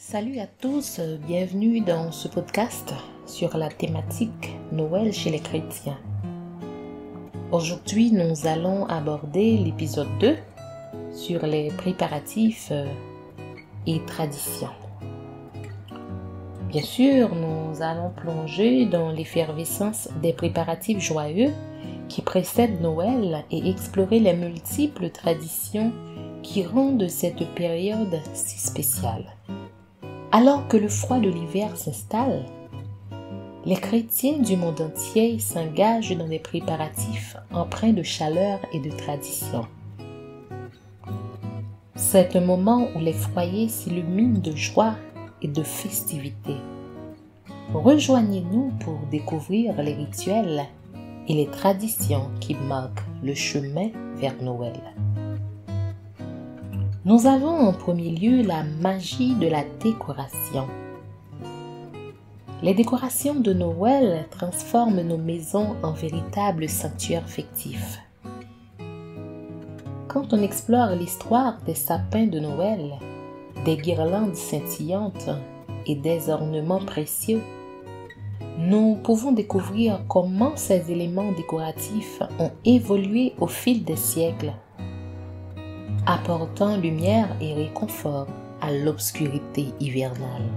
Salut à tous, bienvenue dans ce podcast sur la thématique Noël chez les chrétiens. Aujourd'hui, nous allons aborder l'épisode 2 sur les préparatifs et traditions. Bien sûr, nous allons plonger dans l'effervescence des préparatifs joyeux qui précèdent Noël et explorer les multiples traditions qui rendent cette période si spéciale. Alors que le froid de l'hiver s'installe, les chrétiens du monde entier s'engagent dans des préparatifs empreints de chaleur et de tradition. C'est un moment où les foyers s'illuminent de joie et de festivité. Rejoignez-nous pour découvrir les rituels et les traditions qui marquent le chemin vers Noël. Nous avons en premier lieu la magie de la décoration. Les décorations de Noël transforment nos maisons en véritables sanctuaires fictifs. Quand on explore l'histoire des sapins de Noël, des guirlandes scintillantes et des ornements précieux, nous pouvons découvrir comment ces éléments décoratifs ont évolué au fil des siècles, apportant lumière et réconfort à l'obscurité hivernale.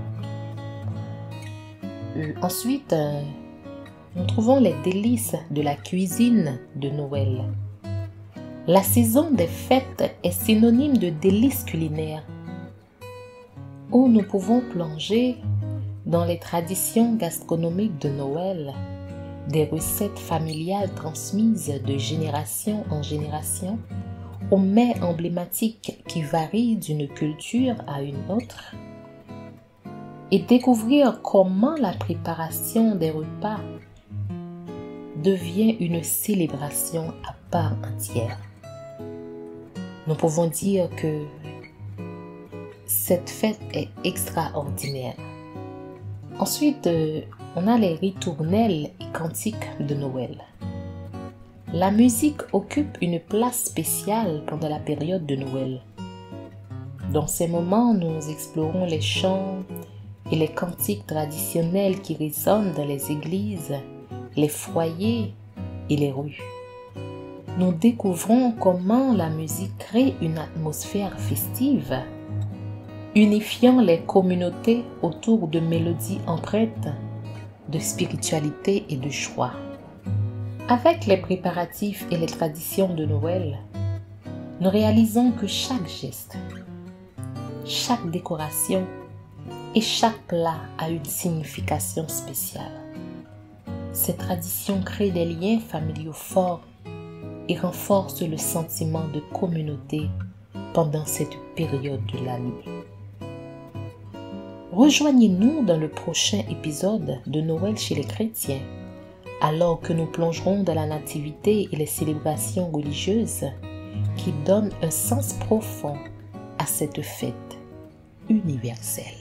Ensuite, nous trouvons les délices de la cuisine de Noël. La saison des fêtes est synonyme de délices culinaires, où nous pouvons plonger dans les traditions gastronomiques de Noël, des recettes familiales transmises de génération en génération, aux mets emblématiques qui varient d'une culture à une autre, et découvrir comment la préparation des repas devient une célébration à part entière. Nous pouvons dire que cette fête est extraordinaire. Ensuite, on a les ritournelles et cantiques de Noël. La musique occupe une place spéciale pendant la période de Noël. Dans ces moments, nous explorons les chants et les cantiques traditionnels qui résonnent dans les églises, les foyers et les rues. Nous découvrons comment la musique crée une atmosphère festive, unifiant les communautés autour de mélodies empreintes de spiritualité et de joie. Avec les préparatifs et les traditions de Noël, nous réalisons que chaque geste, chaque décoration et chaque plat a une signification spéciale. Ces traditions créent des liens familiaux forts et renforcent le sentiment de communauté pendant cette période de l'année. Rejoignez-nous dans le prochain épisode de Noël chez les chrétiens, alors que nous plongerons dans la nativité et les célébrations religieuses qui donnent un sens profond à cette fête universelle.